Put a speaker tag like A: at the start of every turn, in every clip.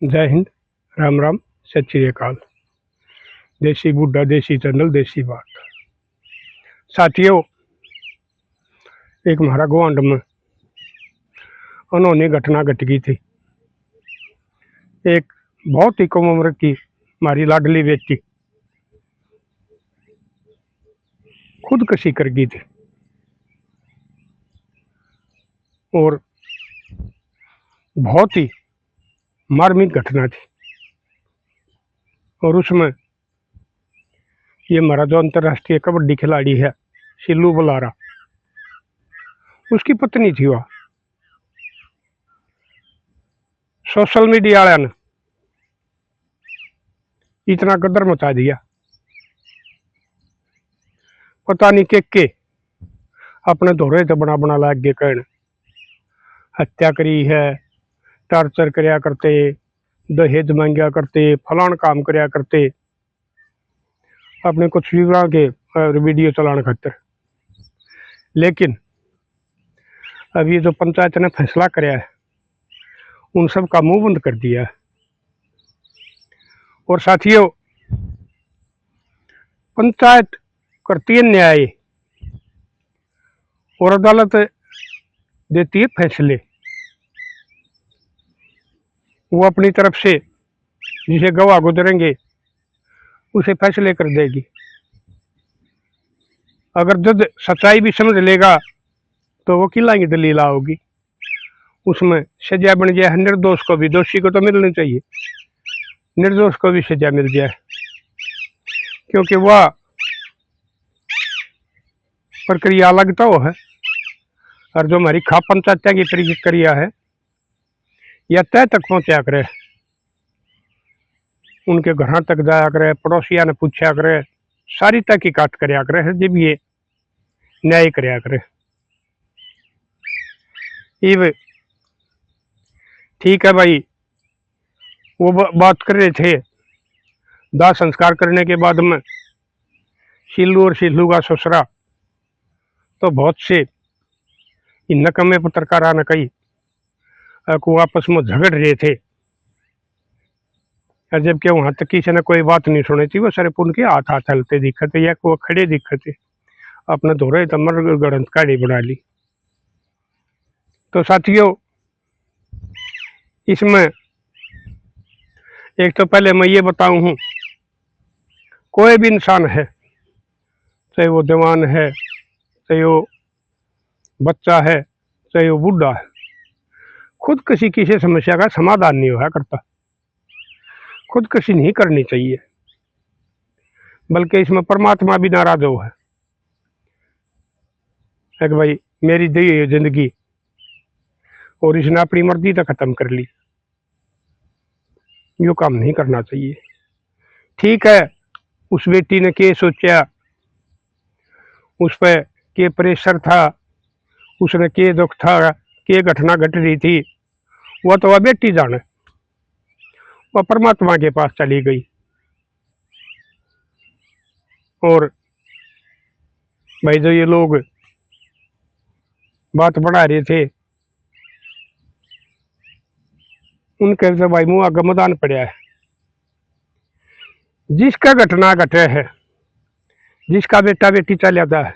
A: जय हिंद, राम राम, सत श्री अकाल। देसी बुड्ढा, देसी चैनल, देसी बात। साथियों, एक हमारा गुआंढ में उन्होंने घटना घट गई थी। एक बहुत ही कम उम्र की हमारी लाडली बेटी खुदकुशी कर गई थी और बहुत ही मार्मिक घटना थी। और उसमें ये हमारा जो अंतर्राष्ट्रीय कबड्डी खिलाड़ी है सिल्लू बलारा, उसकी पत्नी थी। वह सोशल मीडिया वाले ने इतना कदर मचा दिया, पता नहीं के अपने धोरे तो बना बना लाग गए कहने हत्या करी है, टार्चर करया करते, दहेज मांगया करते, फलान काम करया करते, अपने कुछ विवरण के वीडियो चलाने खातर। लेकिन अब ये जो पंचायत ने फैसला कराया है उन सब का मुंह बंद कर दिया है। और साथियों, पंचायत करती है न्याय और अदालत देती है फैसले। वो अपनी तरफ से जिसे गवाह गुजरेंगे उसे फैसले कर देगी। अगर जज सच्चाई भी समझ लेगा तो वो खिलाएंगे दलील होगी, उसमें सजा बन जाए। निर्दोष को भी, दोषी को तो मिलनी चाहिए, निर्दोष को भी सजा मिल जाए, क्योंकि वह प्रक्रिया अलग तो है। और जो हमारी खाप पंचायत की प्रक्रिया है या तय तक पहुंचा करे, उनके घर तक जाया करे, पड़ोसिया ने पूछा करे, सारी तहकीकात करया करे, जब ये न्याय करया करे। ये ठीक है भाई, वो बात कर रहे थे दाह संस्कार करने के बाद में सिल्लू और सिल्लू का ससुरा तो बहुत से इन नकमे पत्रकारा ने कही को आपस में झगड़ रहे थे, जबकि वहां तक किसी ने कोई बात नहीं सुनी थी। वो सिर्फ उनके हाथ हाथ चलते दिखते या वो खड़े दिखते, अपने धोरे तमर गणत काढ़ी बना ली। तो साथियों, इसमें एक तो पहले मैं ये बताऊं हूं, कोई भी इंसान है, चाहे वो जवान है, चाहे वो बच्चा है, चाहे वो बूढ़ा है, खुदकुशी किसी समस्या का समाधान नहीं हुआ करता। खुदकुशी नहीं करनी चाहिए, बल्कि इसमें परमात्मा भी नाराज हो है कि भाई मेरी दी है जिंदगी और इसने अपनी मर्जी तक खत्म कर ली। यो काम नहीं करना चाहिए। ठीक है, उस बेटी ने के सोचा, उस पर के प्रेशर था, उसने के दुख था, के घटना घट रही थी, वह तो वह बेटी जाने, वह परमात्मा के पास चली गई। और भाई जो ये लोग बात बढ़ा रहे थे, उनके तो भाई मुँह आगे मैदान पड़ा है। जिसका घटना घटे है, जिसका बेटा बेटी चल जाता है,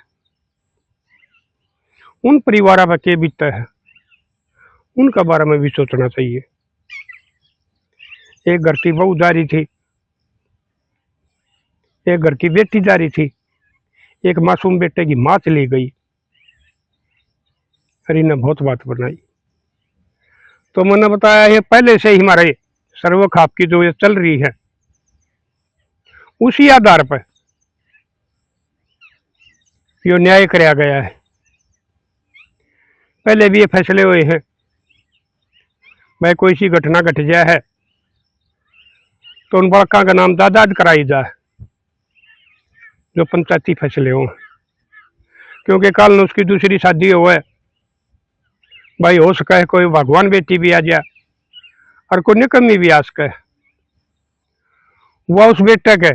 A: उन परिवार में के बीतता है, उनका बारे में भी सोचना चाहिए। एक घर की बहू जा रही थी, एक घर की बेटी जा रही थी, एक मासूम बेटे की मां चली गई। हरी ने बहुत बात बनाई। तो मैंने बताया ये पहले से ही हमारे सर्व खाप की जो ये चल रही है, उसी आधार पर यो न्याय कराया गया है। पहले भी ये फैसले हुए हैं, भाई कोई सी घटना घट जाए है तो उन बड़का का नाम दादाद कराई जाए, जो पंचायती फैसले हो। क्योंकि कल न उसकी दूसरी शादी हो है, भाई हो सका है कोई भगवान बेटी भी आ जाए और कोई निकम्मी भी आ सके, वह उस बेटे के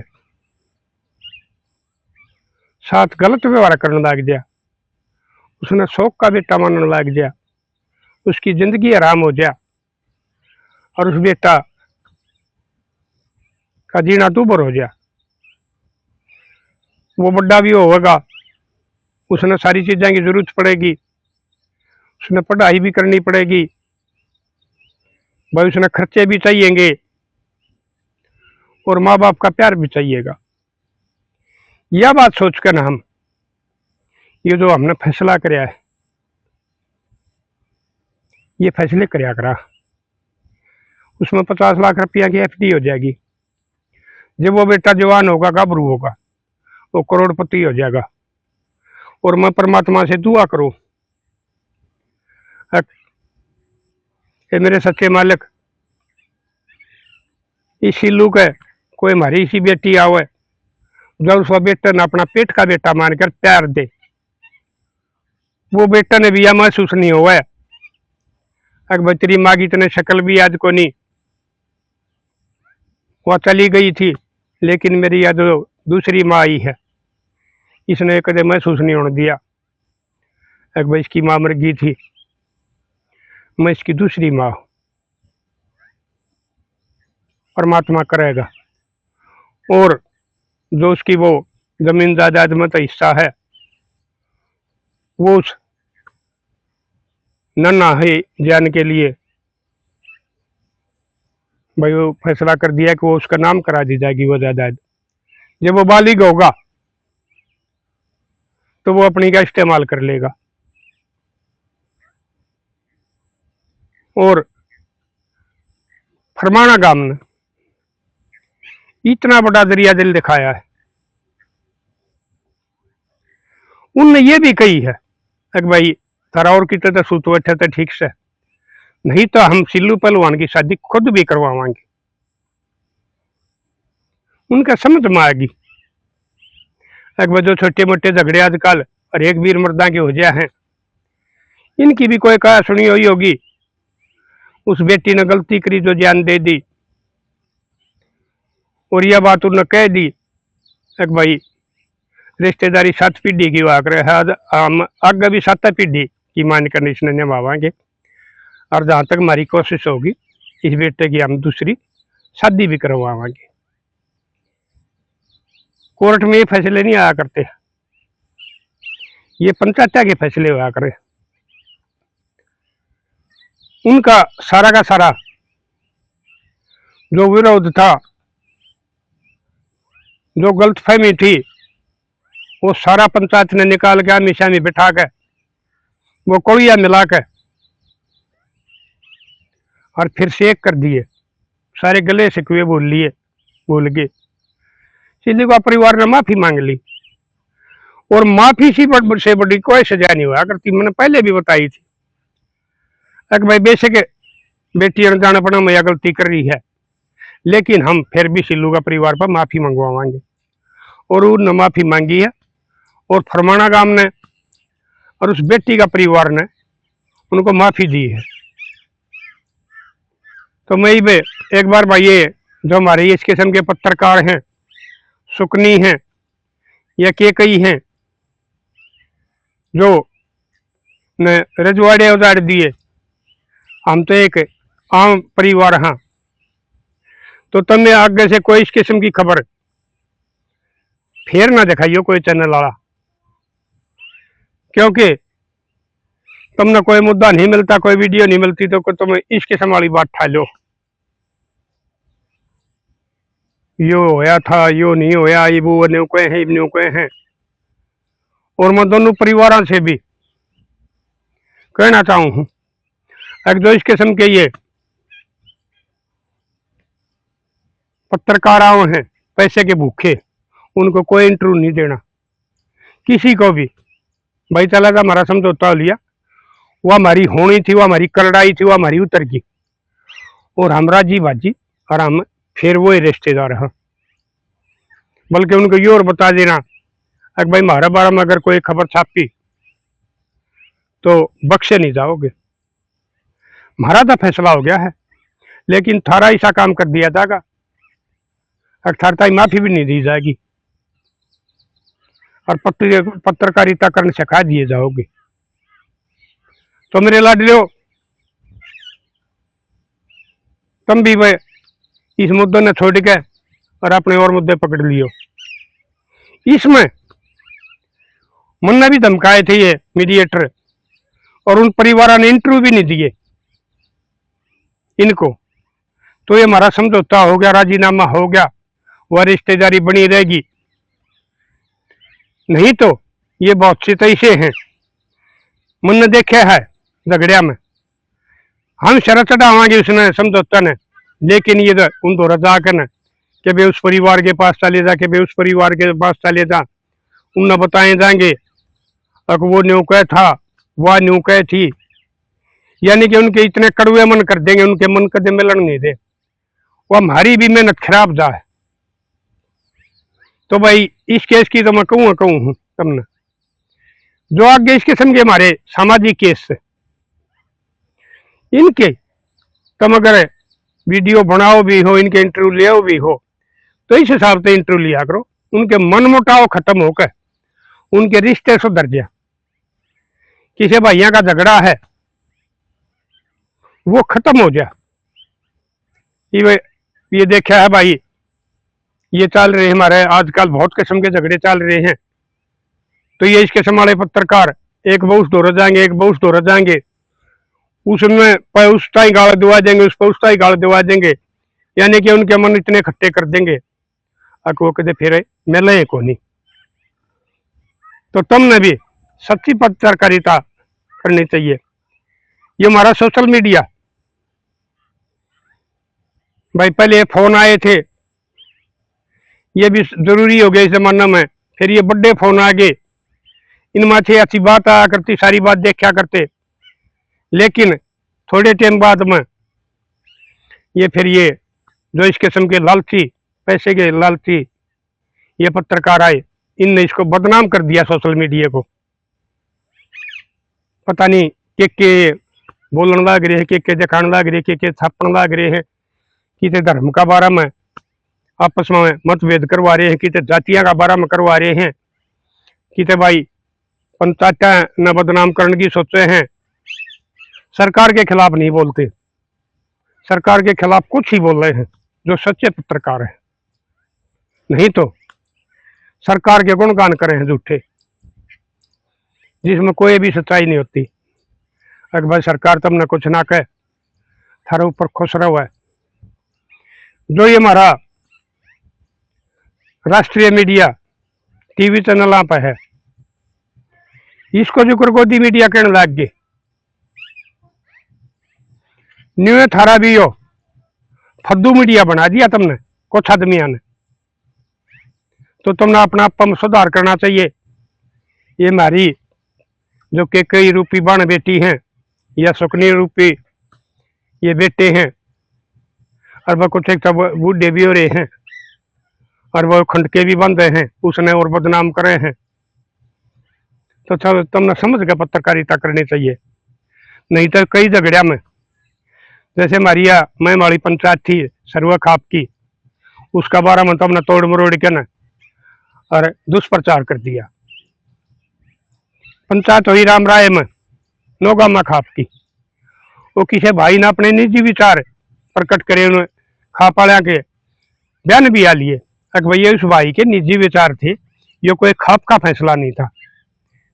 A: साथ गलत व्यवहार करने लग गया, उसने शौक का बेटा मानने लग गया, उसकी जिंदगी आराम हो जाए और उस बेटा का जीना तू पर हो जा। वो बड़ा भी होगा, उसने सारी चीज़ों की जरूरत पड़ेगी, उसने पढ़ाई भी करनी पड़ेगी भाई, उसने खर्चे भी चाहिएंगे और माँ बाप का प्यार भी चाहिएगा। यह बात सोचकर हम ये जो हमने फैसला कराया है, ये फैसले कराया करा, उसमें 50 लाख रुपया की एफडी हो जाएगी। जब वो बेटा जवान होगा, गाभरू होगा, वो करोड़पति हो जाएगा। और मैं परमात्मा से दुआ करूं, ये मेरे सच्चे मालिक, इस सिल्लू के कोई हमारी इसी बेटी आवे, जब उसका बेटा ने अपना पेट का बेटा मानकर प्यार दे, वो बेटा ने भी यह महसूस नहीं हुआ है अगर तेरी माँ की इतने शक्ल भी आज को नहीं, वह चली गई थी, लेकिन मेरी यह जो दूसरी माँ आई है, इसने कदे महसूस नहीं होने दिया अगर इसकी माँ मर गई थी, मैं इसकी दूसरी माँ। परमात्मा करेगा। और जो उसकी वो जमीन जायदाद में तो हिस्सा है, वो उस नन्हा है जान के लिए भाई वो फैसला कर दिया कि वो उसका नाम करा दी जाएगी वो जायदाद। जब वो बालिग होगा तो वो अपनी का इस्तेमाल कर लेगा। और फरमाना गांव ने इतना बड़ा दरिया दिल दिखाया है, उनने ये भी कही है कि भाई तारा और कितने तो सूत बैठे थे ठीक से, नहीं तो हम सिल्लू पहलवान की शादी खुद भी करवावांगे। उनका समझ में आएगी अगर जो छोटे मोटे झगड़े आजकल और एक वीर मर्दा के हो जाए हैं, इनकी भी कोई कहा सुनी हुई होगी। उस बेटी ने गलती करी जो जान दे दी, और यह बात उन्होंने कह दी कि भाई रिश्तेदारी 7 पीढ़ी की हुआ करे है, हम आगे भी 7 पीढ़ी की मान कंडीशन निभावांगे। और जहाँ तक हमारी कोशिश होगी इस बेटे की हम दूसरी शादी भी करवावांगे। कोर्ट में ये फैसले नहीं आया करते, ये पंचायत के फैसले हुआ करे। उनका सारा का सारा जो विरोध था, जो गलतफहमी थी, वो सारा पंचायत ने निकाल के हमेशा में बिठा के वो कोड़िया मिला के और फिर शेक कर दिए, सारे गले शिकवे बोल गए। सिल्लू का परिवार ने माफी मांग ली, और माफी से बड़ी कोई सजा नहीं हुआ करती। मैंने पहले भी बताई थी कि भाई बेशक बेटी अनजान अपना मैया गलती कर रही है, लेकिन हम फिर भी सिल्लू का परिवार पर माफी मंगवाएंगे। और उन्होंने माफी मांगी है, और फरमाना गांव ने और उस बेटी का परिवार ने उनको माफी दी है। तो मैं एक बार भाई ये जो हमारे इस किस्म के पत्रकार हैं, सुकनी हैं या के कई हैं, जो ने रजवाड़े उजाड़ दिए, हम तो एक आम परिवार हाँ, तो तुमने आगे से कोई इस किस्म की खबर फिर ना दिखाइयो कोई चैनल वाला, क्योंकि तुमने कोई मुद्दा नहीं मिलता, कोई वीडियो नहीं मिलती, तो तुम इस किस्म वाली बात ठा लो, यो होया था, यो नहीं होया, ये वो कोई हैं। और मैं दोनों परिवारों से भी कहना चाहूँ हूँ, जो इस किस्म के ये पत्रकार हैं पैसे के भूखे, उनको कोई इंटरव्यू नहीं देना किसी को भी। भाई चला था हमारा समझौता लिया, वो हमारी होनी थी, वो हमारी करड़ाई थी, वो हमारी उतर गई, और हम राजी बाजी और हम फिर वो रिश्तेदार हैं। बल्कि उनको ये और बता देना अगर भाई हमारे बारे में अगर कोई खबर छापी तो बख्शे नहीं जाओगे। हमारा तो फैसला हो गया है, लेकिन थारा ऐसा काम कर दिया था अर्थात माफी भी नहीं दी जाएगी, और पत्रकारिता करने सिखा दिए जाओगे। तो मेरे लाडलियो, तुम भी वे इस मुद्दों ने छोड़ के और अपने और मुद्दे पकड़ लियो। इसमें मुन्ना भी धमकाए थे ये मीडिएटर, और उन परिवारों ने इंटरव्यू भी नहीं दिए इनको। तो ये हमारा समझौता हो गया, राजीनामा हो गया, वह रिश्तेदारी बनी रहेगी। नहीं तो ये बहुत सी तैसे हैं, मुन्ना देखे है झगड़िया में, हम शरत चढ़ावांगे उसने समझौता ने, लेकिन ये उन दौरा जाकर न कि भाई उस परिवार के पास चले जा, के भाई उस परिवार के पास चले जा, उन बताए जाएंगे अब वो न्यू कह था, वह न्यू कह थी, यानी कि उनके इतने कड़वे मन कर देंगे, उनके मन कदे मिलन नहीं दे, वो हमारी भी मेहनत खराब जाए। तो भाई इस केस की तो मैं कहूँ हूँ तुमने, जो आगे इस किस्म के हमारे सामाजिक केस से इनके तुम अगर वीडियो बनाओ भी हो, इनके इंटरव्यू ले भी हो, तो इस हिसाब से इंटरव्यू लिया करो, उनके मन मुटाव खत्म होकर उनके रिश्ते सुधर जाए। किसी भाइयों का झगड़ा है वो खत्म हो जाए। ये देखा है भाई, ये चल रहे हमारे आजकल बहुत किस्म के झगड़े चल रहे हैं, तो ये इस किस्म वाले पत्रकार एक बहुस दौरा जाएंगे, एक बहुस दौरा जाएंगे, उसमें उस टाई गाल दिवा देंगे, उस पर उस टाई गाल दिवा देंगे, यानी कि उनके मन इतने खट्टे कर देंगे वो कदे फिर मिले को नहीं। तो तुमने भी सच्ची पत्रकारिता करनी चाहिए। ये हमारा सोशल मीडिया भाई, पहले फोन आए थे, ये भी जरूरी हो गया इस जमाना में, फिर ये बड़े फोन आ गए, इनमें से अच्छी बात आया करती, सारी बात देखा करते, लेकिन थोड़े टाइम बाद में ये फिर ये जो इस किस्म के लालची, पैसे के लालची ये पत्रकार आए, इनने इसको बदनाम कर दिया सोशल मीडिया को। पता नहीं के बोलन लग रहे हैं, के दिखाने लग रहे हैं, के छापन लग रहे हैं, किते धर्म का बारे में आपस में मतभेद करवा रहे हैं, किते जातियां का बारे में करवा रहे हैं, किते भाई पंचायत न बदनाम करने की सोचे हैं। सरकार के खिलाफ नहीं बोलते, सरकार के खिलाफ कुछ ही बोल रहे हैं जो सच्चे पत्रकार हैं, नहीं तो सरकार के गुणगान करे हैं झूठे, जिसमें कोई भी सच्चाई नहीं होती। अगर भाई सरकार तुमने कुछ ना कहे, थारे ऊपर खुश रहो है। जो ये हमारा राष्ट्रीय मीडिया टीवी चैनल पे है, इसको जो गोदी मीडिया कहने लग गए, न्यू थारा भी हो फद्दू मीडिया बना दिया तुमने कुछ आदमियों ने। तो तुमने अपना आप में सुधार करना चाहिए। ये हमारी जो के कई रूपी बन बेटी हैं या सुकनी रूपी ये बेटे हैं, और वह कुछ एक बूढ़े भी हो रहे हैं, और वह खंडके भी बन रहे हैं, उसने और बदनाम करे हैं। तो तुमने समझ के पत्रकारिता करनी चाहिए, नहीं तो कई झगड़िया में, जैसे हमारी मैं वाली पंचायत थी सरवा खाप की, उसका बारे में तुमने तोड़ मरोड़ के न और दुष्प्रचार कर दिया। पंचायत हुई राम राय में नौगामा खाप की, वो किसी भाई ने अपने निजी विचार प्रकट करे, उन्हें खाप वाले के बयान भी आ लिए। भैया उस भाई के निजी विचार थे, ये कोई खाप का फैसला नहीं था,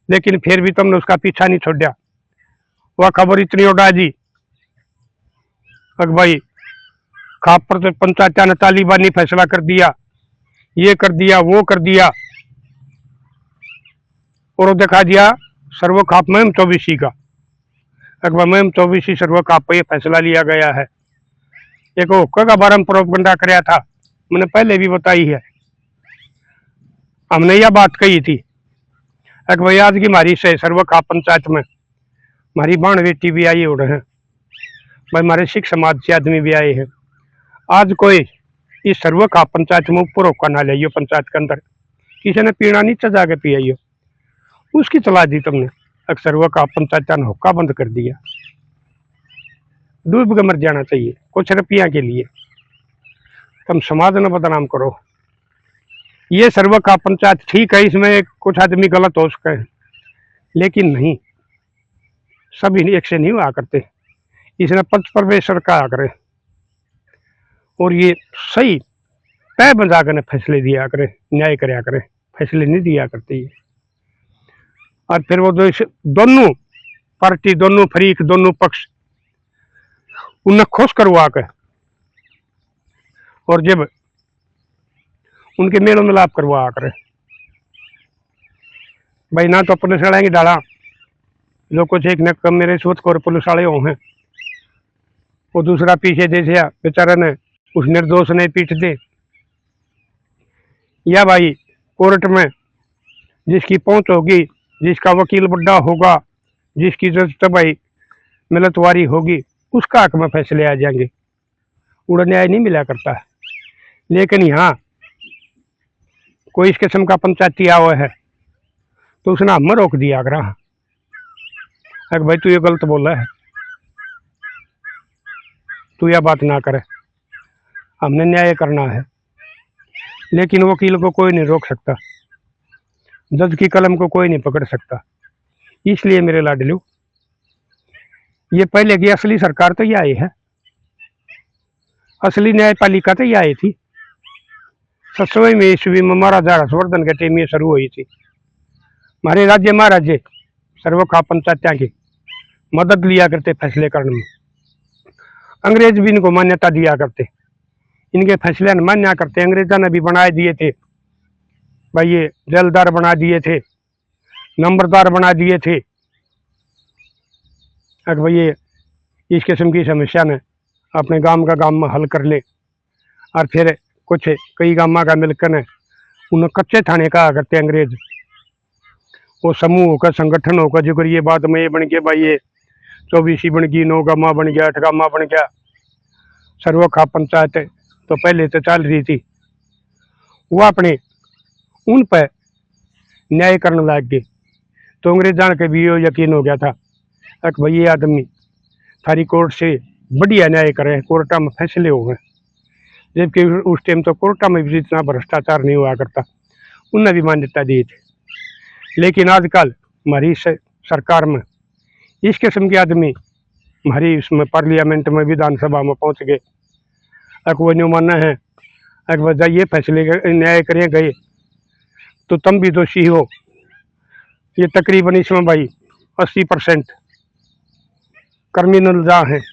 A: लेकिन फिर भी तुमने उसका पीछा नहीं छोड़ा। वह खबर इतनी उड़ा दी भाई खाप पर तो पंचायत ने तालिबानी फैसला कर दिया, ये कर दिया, वो कर दिया, और दिखा दिया सर्व खाप में M24 का। में M24 सर्व खाप पर यह फैसला लिया गया है। एक हुक्का का बारे में प्रोपगंडा कराया था, मैंने पहले भी बताई है, हमने यह बात कही थी। भाई आज की हमारी से सर्व खाप पंचायत में हमारी बाण बेटी भी आई हो रहे हैं भाई, हमारे सिख समाज से आदमी भी आए हैं। आज कोई इस सर्व खाप पंचायत में ऊपर होकर ना लियो, पंचायत के अंदर किसी ने पीना नीचे जाके पियाइयो, उसकी चला दी तुमने। सर्व खाप पंचायत ने हुक्का बंद कर दिया, डूब के मर जाना चाहिए कुछ रुपया के लिए, तुम समाज ने बदनाम करो। ये सर्व खाप पंचायत ठीक है, इसमें कुछ आदमी गलत हो सके, लेकिन नहीं, सभी एक से नहीं हुआ करते, इसने पंच परमेश्वर का करे, और ये सही तय बजा कर फैसले दिया करे, न्याय कराया करे, फैसले नहीं दिया करती है। और फिर वो दोनों पार्टी, दोनों फरीक, दोनों पक्ष उन्हें खुश करवा कर और जब उनके मेलों मिलाप करवा कर, भाई ना तो पुलिस वाले की डाला जो कुछ एक न कम मेरे सोच को पुलिस वाले हो हैं, वो दूसरा पीछे दे दिया बेचारा ने, उस निर्दोष ने पीट दे, या भाई कोर्ट में जिसकी पहुंच होगी, जिसका वकील बड़ा होगा, जिसकी तो भाई मिलतवारी होगी, उसका हक में फैसले आ जाएंगे। उड़ा न्याय नहीं मिला करता है। लेकिन यहाँ कोई इस किस्म का पंचायती हुआ है तो उसने हमें रोक दिया अगर भाई तू ये गलत बोला है, तू यह बात ना करे, हमने न्याय करना है। लेकिन वकील को कोई नहीं रोक सकता, जज की कलम को कोई नहीं पकड़ सकता। इसलिए मेरे लाडलू, ये पहले की असली सरकार तो यह आई है, असली न्यायपालिका तो यह आई थी। 700 ईस्वी में महाराजा हर्षवर्धन के टाइम ये शुरू हुई थी। हमारे राज्य महाराजे सर्वखा पंचायत्या की मदद लिया करते फैसले करने में। अंग्रेज भी इनको मान्यता दिया करते, इनके फैसले मान्या करते। अंग्रेजों ने भी बना दिए थे भाई, ये जलदार बना दिए थे, नंबरदार बना दिए थे। अगर भाई ये इस किस्म की समस्या ने अपने गांव का गांव में हल कर ले, और फिर कुछ कई गांव का मिलकर ने उन्हें कच्चे थाने कहा करते अंग्रेज। वो समूह होकर, संगठन होकर, जो ये बात में ये बन गया भाई, ये 24 बन गई, 9 गामा बन गया, 8 गामा बन गया। सर्वखा पंचायत तो पहले तो चल रही थी, वो अपने उन पर न्याय करने लग गए। तो अंग्रेजान के भी ये यकीन हो गया था कि भाई ये आदमी थारी कोर्ट से बढ़िया न्याय करे, कोर्टा में फैसले हो गए। जबकि उस टाइम तो कोर्टा में भी इतना भ्रष्टाचार नहीं हुआ करता, उन्हें भी मान्यता दी थी। लेकिन आजकल हमारी सरकार में इस किस्म के आदमी हमारी इसमें पार्लियामेंट में, विधानसभा में पहुंच गए। वो न्यू मानना है वजह ये फैसले न्याय करें गए तो तुम भी दोषी हो। ये तकरीबन इसमें भाई 80% क्रिमिनल जहाँ हैं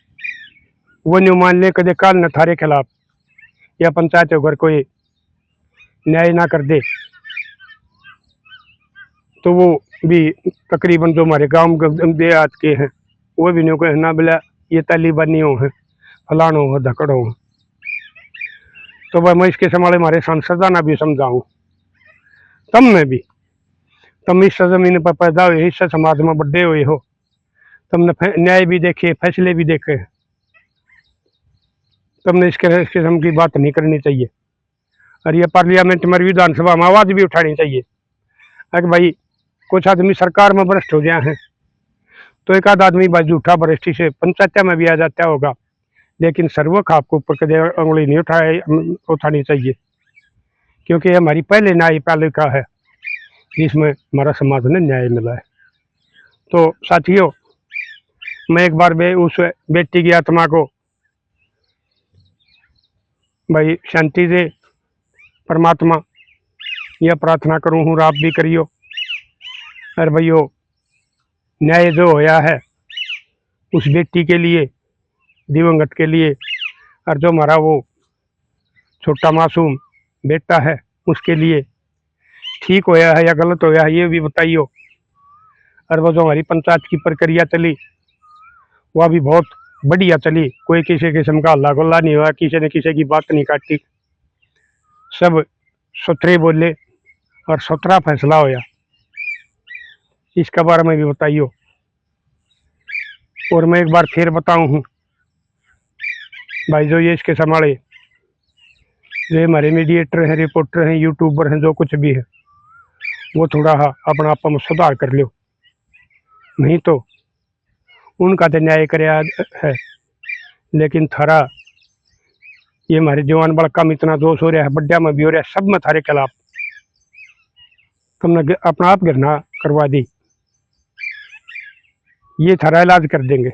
A: वो न्यू मान ले कदे काल न थारे खिलाफ या पंचायत अगर कोई न्याय ना कर दे तो वो भी तकरीबन जो हमारे गांव देहात के हैं वो भी न्यू कहे ना बोला ये तालिबानी हो है, फलानो हो, धकड़ो हो। तो भाई मैं इसके संभाले हमारे सांसद ना भी समझाऊं, तम में भी तुम इस जमीन पर पैदा हुए, इस समाज में बड़े हुए हो, तुमने न्याय भी देखे, फैसले भी देखे, तुमने इस किस्म की बात नहीं करनी चाहिए। और ये पार्लियामेंट में, विधानसभा में आवाज भी उठानी चाहिए। अगर भाई कुछ आदमी सरकार में भ्रष्ट हो गया है तो एक आध आदमी भाई झूठा भ्रष्टी से पंचायत में भी आ जाता होगा, लेकिन सर्वखा आपको ऊपर कदे उंगली नहीं उठानी चाहिए, क्योंकि ये हमारी पहले न्यायपालिका है जिसमें हमारा समाज ने न्याय मिला है। तो साथियों, मैं एक बार उस बेटी की आत्मा को भाई शांति दे परमात्मा, यह प्रार्थना करूँ हूँ, आप भी करियो। अरे भाइयों, न्याय जो होया है उस बेटी के लिए, दिवंगत के लिए, और जो हमारा वो छोटा मासूम बेटा है उसके लिए ठीक होया है या गलत होया है ये भी बताइयो। और वो जो हमारी पंचायत की प्रक्रिया चली वह भी बहुत बढ़िया चली, कोई किसी किस्म का हल्ला गुल्ला नहीं हुआ, किसी ने किसी की बात नहीं काटी, सब सुथरे बोले और सुथरा फैसला होया, इसके बारे में भी बताइयो। और मैं एक बार फिर बताऊं हूँ भाई, जो ये इसके संभाले, जो हमारे मीडिएटर हैं, रिपोर्टर हैं, यूट्यूबर हैं, जो कुछ भी है, वो थोड़ा अपना आप में सुधार कर लो, नहीं तो उनका तो न्याय कराया है, लेकिन थारा ये हमारे जवान बड़का में इतना दोष हो रहा है, बड्डा में भी हो रहा है, सब में थारे खिलाफ तुमने अपना आप गिरना करवा दी, ये थारा इलाज कर देंगे।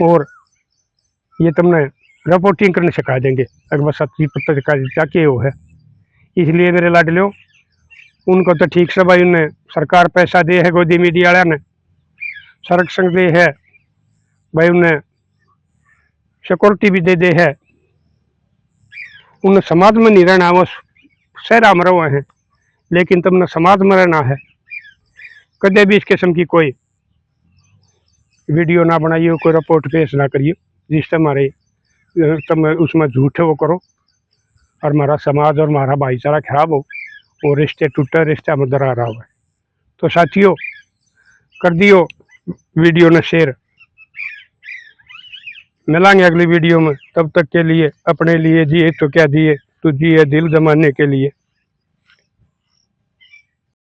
A: और ये तुमने रिपोर्टिंग करने सिखा देंगे अगर बस सच्ची पत्रकारिता के वो है। इसलिए मेरे लाडलियों, उनको तो ठीक से भाई उन्हें सरकार पैसा दे है, गोदी मीडिया वाला ने संरक्षण दे है भाई, उन्हें सिक्योरिटी भी दे है, उन्हें समाज में नहीं रहना, वो शहरा में रहो हैं, लेकिन तुमने समाज में रहना है। कदे भी इस किस्म की कोई वीडियो ना बनाइए, कोई रिपोर्ट पेश ना करिए जिससे हमारे तुम उसमें झूठे वो करो और हमारा समाज और हमारा भाईचारा खराब हो और रिश्ते टूटे, रिश्ते में दरार हो। तो साथियों, कर दियो वीडियो ने शेयर। मिलांगे अगली वीडियो में, तब तक के लिए अपने लिए जिए तो क्या दिए, तू जिए दिल जमाने के लिए।